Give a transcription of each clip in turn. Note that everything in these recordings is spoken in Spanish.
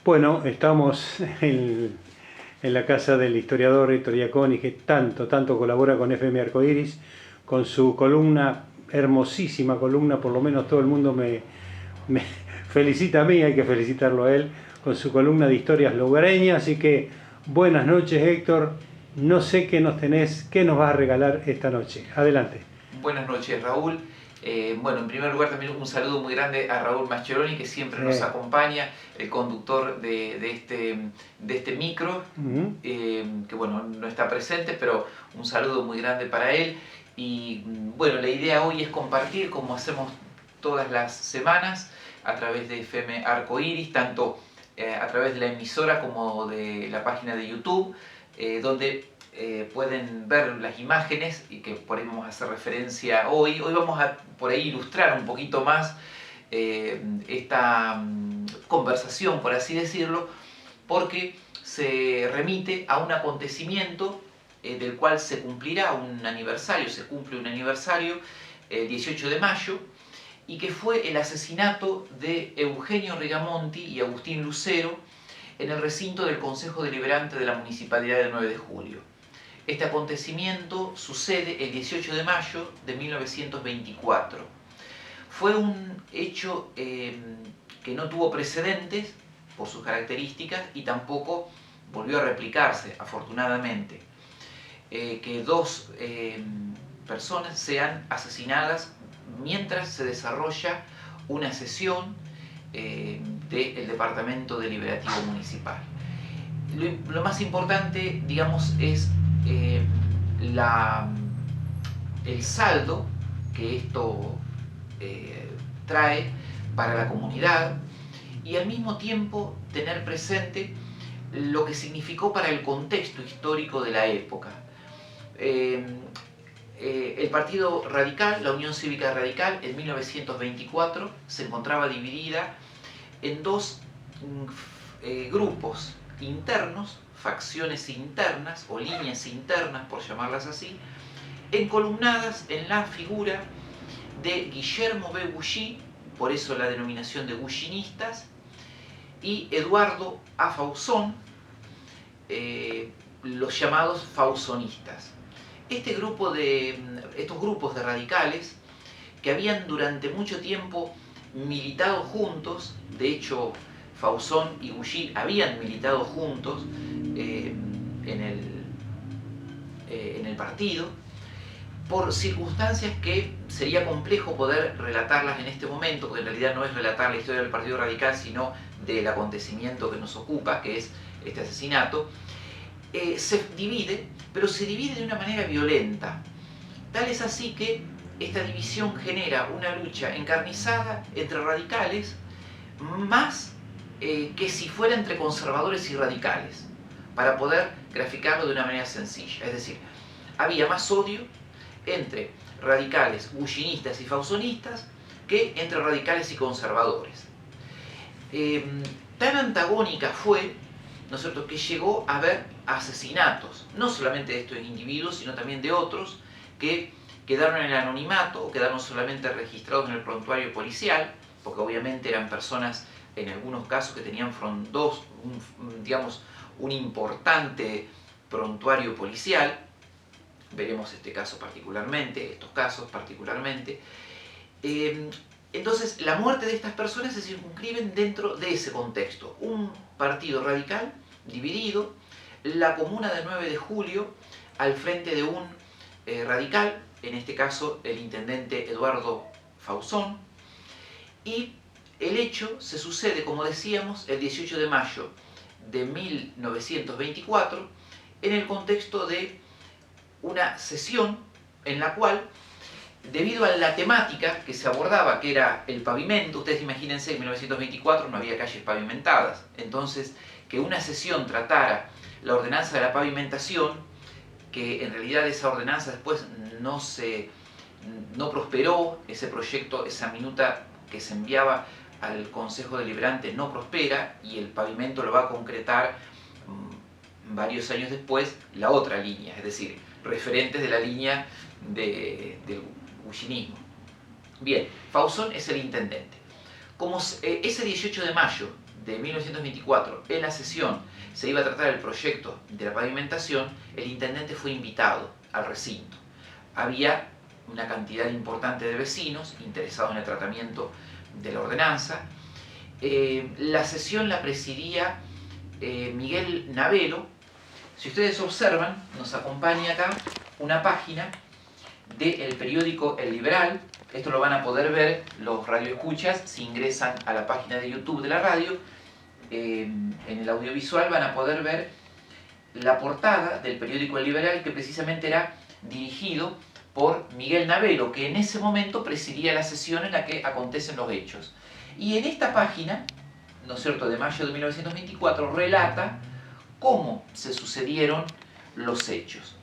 Bueno, estamos en la casa del historiador Héctor Iaconi, que tanto colabora con FM Arcoiris, con su columna, hermosísima columna, por lo menos todo el mundo me felicita a mí, hay que felicitarlo a él, con su columna de historias lugareñas. Así que buenas noches, Héctor. No sé qué nos tenés, qué nos vas a regalar esta noche. Adelante. Buenas noches, Raúl. Bueno, en primer lugar también un saludo muy grande a Raúl Mascheroni, que siempre nos acompaña, el conductor de este micro, que bueno, no está presente, pero un saludo muy grande para él. Y bueno, la idea hoy es compartir, como hacemos todas las semanas, a través de FM Arcoiris, tanto a través de la emisora como de la página de YouTube, donde pueden ver las imágenes y que por ahí vamos a hacer referencia hoy. Hoy vamos a por ahí ilustrar un poquito más esta conversación, por así decirlo, porque se remite a un acontecimiento del cual se cumplirá un aniversario, se cumple un aniversario el 18 de mayo, y que fue el asesinato de Eugenio Rigamonti y Agustín Lucero en el recinto del Consejo Deliberante de la Municipalidad del 9 de Julio. Este acontecimiento sucede el 18 de mayo de 1924. Fue un hecho que no tuvo precedentes por sus características y tampoco volvió a replicarse, afortunadamente. Que dos personas sean asesinadas mientras se desarrolla una sesión del Departamento Deliberativo Municipal. Lo más importante, digamos, es el saldo que esto trae para la comunidad, y al mismo tiempo tener presente lo que significó para el contexto histórico de la época. El Partido Radical, la Unión Cívica Radical, en 1924 se encontraba dividida en dos grupos internos, facciones internas o líneas internas, por llamarlas así, encolumnadas en la figura de Guillermo B. Gouchy, por eso la denominación de gouchinistas, y Eduardo A. Fausón, los llamados fausonistas. Estos grupos de radicales, que habían durante mucho tiempo militado juntos, de hecho Fausón y Gouchy habían militado juntos en el partido, por circunstancias que sería complejo poder relatarlas en este momento, porque en realidad no es relatar la historia del Partido Radical, sino del acontecimiento que nos ocupa, que es este asesinato. Se divide, pero se divide de una manera violenta. Tal es así que esta división genera una lucha encarnizada entre radicales, más que si fuera entre conservadores y radicales, para poder graficarlo de una manera sencilla. Es decir, había más odio entre radicales, gouchinistas y fausonistas que entre radicales y conservadores. Tan antagónica fue, ¿no es cierto?, que llegó a haber asesinatos, no solamente de estos individuos, sino también de otros que quedaron en el anonimato o quedaron solamente registrados en el prontuario policial, porque obviamente eran personas, en algunos casos, que tenían un importante prontuario policial. Veremos este caso particularmente, estos casos particularmente. Entonces, la muerte de estas personas se circunscriben dentro de ese contexto. Un partido radical dividido, la comuna del 9 de julio al frente de un radical, en este caso el intendente Eduardo Fausón, y el hecho se sucede, como decíamos, el 18 de mayo de 1924, en el contexto de una sesión en la cual, debido a la temática que se abordaba, que era el pavimento, ustedes imagínense, en 1924 no había calles pavimentadas, entonces que una sesión tratara la ordenanza de la pavimentación, que en realidad esa ordenanza después no prosperó, ese proyecto, esa minuta que se enviaba al Consejo Deliberante no prospera, y el pavimento lo va a concretar varios años después la otra línea, es decir, referentes de la línea del gouchinismo. Bien, Fausón es el intendente. Como ese 18 de mayo de 1924, en la sesión se iba a tratar el proyecto de la pavimentación, el intendente fue invitado al recinto. Había una cantidad importante de vecinos interesados en el tratamiento de la ordenanza. La sesión la presidía Miguel Navelo. Si ustedes observan, nos acompaña acá una página del periódico El Liberal. Esto lo van a poder ver los radioescuchas si ingresan a la página de YouTube de la radio. En el audiovisual van a poder ver la portada del periódico El Liberal, que precisamente era dirigido por Miguel Navelo, que en ese momento presidía la sesión en la que acontecen los hechos. Y en esta página, ¿no es cierto?, de mayo de 1924, relata cómo se sucedieron los hechos.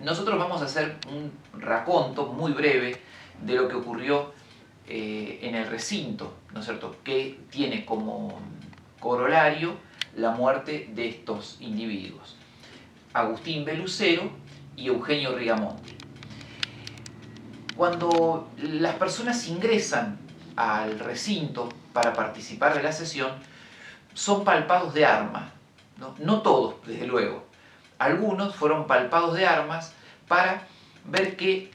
Nosotros vamos a hacer un raconto muy breve de lo que ocurrió en el recinto, ¿no es cierto?, que tiene como corolario la muerte de estos individuos, Agustín B. Lucero y Eugenio Rigamonti. Cuando las personas ingresan al recinto para participar de la sesión, son palpados de armas, ¿no? No todos, desde luego. Algunos fueron palpados de armas para ver que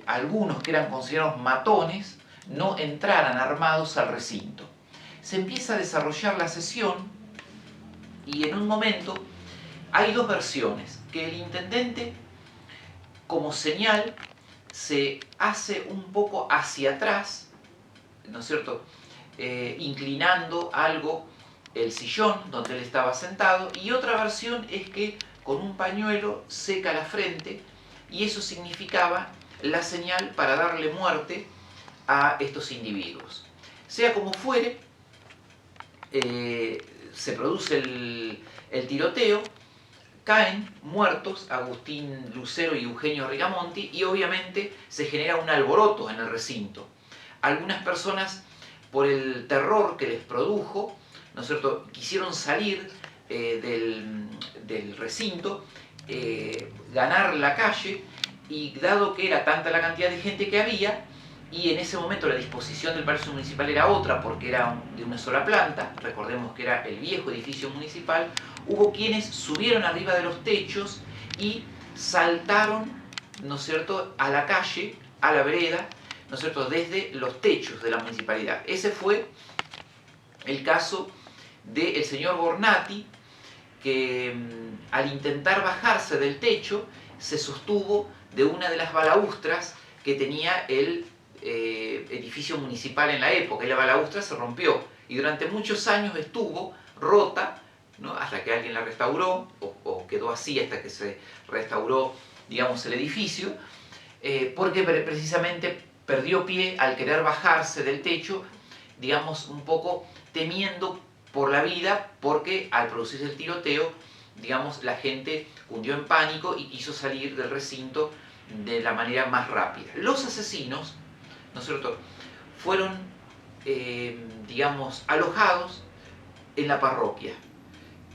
algunos que eran considerados matones no entraran armados al recinto. Se empieza a desarrollar la sesión y en un momento hay dos versiones, que el intendente como señal se hace un poco hacia atrás, ¿no es cierto?, inclinando algo el sillón donde él estaba sentado, y otra versión es que con un pañuelo seca la frente, y eso significaba la señal para darle muerte a estos individuos. Sea como fuere, se produce el tiroteo, caen muertos Agustín Lucero y Eugenio Rigamonti, y obviamente se genera un alboroto en el recinto. Algunas personas, por el terror que les produjo, ¿no es cierto?, quisieron salir del recinto, ganar la calle, y dado que era tanta la cantidad de gente que había, y en ese momento la disposición del Palacio Municipal era otra porque era de una sola planta, recordemos que era el viejo edificio municipal, hubo quienes subieron arriba de los techos y saltaron, ¿no es cierto?, a la calle, a la vereda, ¿no es cierto?, desde los techos de la municipalidad. Ese fue el caso del señor Gornati, que al intentar bajarse del techo se sostuvo de una de las balaustras que tenía el edificio municipal en la época, y la balaustra se rompió y durante muchos años estuvo rota, ¿no?, hasta que alguien la restauró, o quedó así hasta que se restauró, digamos, el edificio, porque precisamente perdió pie al querer bajarse del techo, digamos, un poco temiendo por la vida, porque al producirse el tiroteo, digamos, la gente cundió en pánico y quiso salir del recinto de la manera más rápida. Los asesinos, ¿no es cierto?, fueron, digamos, alojados en la parroquia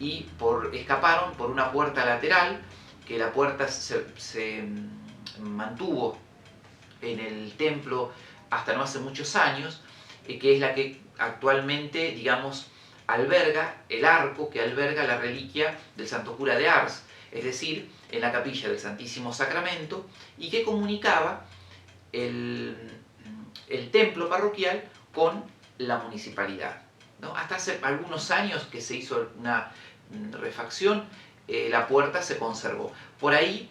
y escaparon por una puerta lateral, que la puerta se mantuvo en el templo hasta no hace muchos años, que es la que actualmente, digamos, alberga el arco que alberga la reliquia del Santo Cura de Ars, es decir, en la capilla del Santísimo Sacramento, y que comunicaba el templo parroquial con la municipalidad, ¿no? Hasta hace algunos años que se hizo una refacción, la puerta se conservó. Por ahí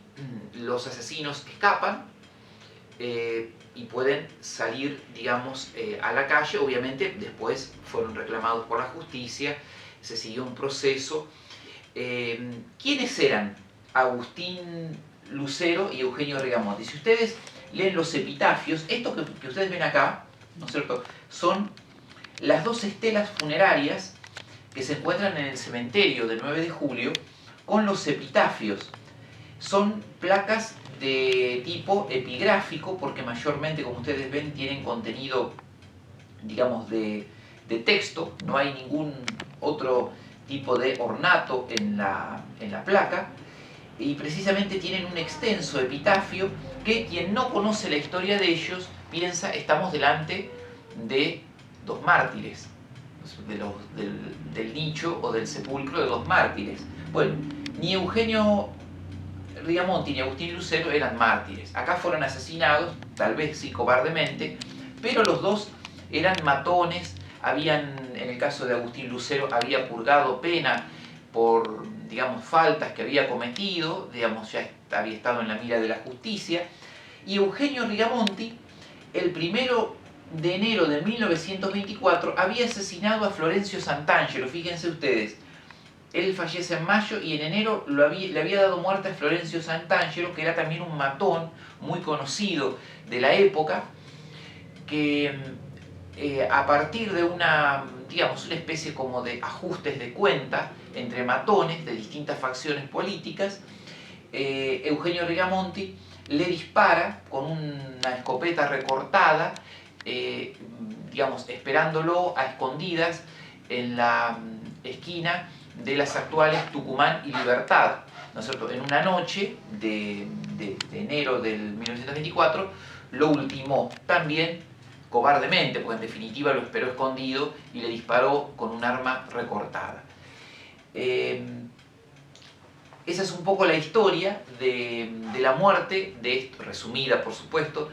los asesinos escapan y pueden salir, digamos, a la calle. Obviamente después fueron reclamados por la justicia, se siguió un proceso. ¿Quiénes eran Agustín Lucero y Eugenio Rigamonti? Si ustedes leen los epitafios, estos que ustedes ven acá, ¿no es cierto?, son las dos estelas funerarias que se encuentran en el cementerio del 9 de julio con los epitafios. Son placas de tipo epigráfico porque mayormente, como ustedes ven, tienen contenido, digamos, de texto. No hay ningún otro tipo de ornato en la placa, y precisamente tienen un extenso epitafio que quien no conoce la historia de ellos piensa estamos delante de dos mártires, del nicho o del sepulcro de dos mártires. Bueno, ni Eugenio Rigamonti ni Agustín Lucero eran mártires. Acá fueron asesinados, tal vez sí cobardemente, pero los dos eran matones. En el caso de Agustín Lucero, había purgado pena por, digamos, faltas que había cometido, digamos, ya había estado en la mira de la justicia. Y Eugenio Rigamonti, el 1 de enero de 1924, había asesinado a Florencio Santangelo. Fíjense ustedes, él fallece en mayo y en enero le había dado muerte a Florencio Santangelo, que era también un matón muy conocido de la época, que a partir de digamos, una especie como de ajustes de cuenta entre matones de distintas facciones políticas, Eugenio Rigamonti le dispara con una escopeta recortada, digamos, esperándolo a escondidas en la esquina de las actuales Tucumán y Libertad, ¿no es cierto? En una noche de enero del 1924 lo ultimó también cobardemente, porque en definitiva lo esperó escondido y le disparó con un arma recortada. Esa es un poco la historia de la muerte, resumida por supuesto,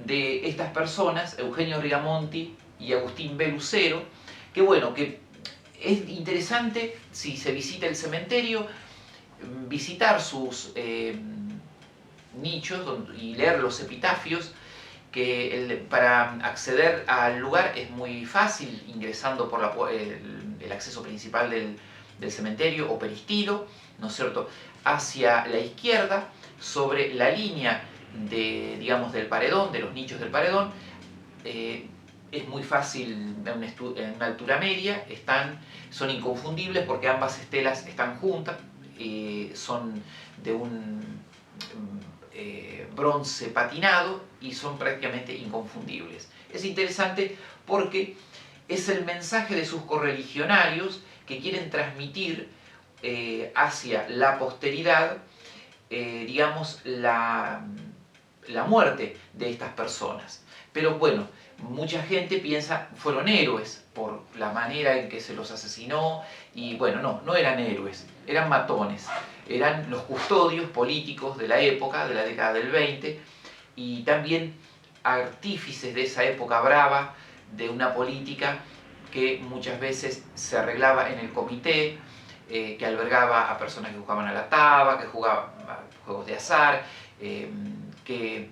de estas personas, Eugenio Rigamonti y Agustín B. Lucero, que bueno, que es interesante, si se visita el cementerio, visitar sus nichos y leer los epitafios, que para acceder al lugar es muy fácil, ingresando por el acceso principal del cementerio o peristilo, ¿no es cierto?, hacia la izquierda, sobre la línea digamos, del paredón, de los nichos del paredón. Es muy fácil, en una altura media, son inconfundibles porque ambas estelas están juntas, son de un bronce patinado y son prácticamente inconfundibles. Es interesante porque es el mensaje de sus correligionarios que quieren transmitir hacia la posteridad, digamos, la muerte de estas personas. Pero bueno, mucha gente piensa fueron héroes por la manera en que se los asesinó, y bueno, no eran héroes, eran matones, eran los custodios políticos de la época, de la década del 20, y también artífices de esa época brava, de una política que muchas veces se arreglaba en el comité, que albergaba a personas que jugaban a la taba, que jugaban a juegos de azar, que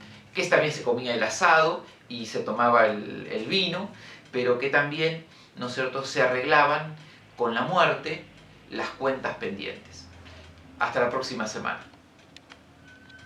también se comía el asado y se tomaba el vino, pero que también, ¿no es cierto?, se arreglaban con la muerte las cuentas pendientes. Hasta la próxima semana.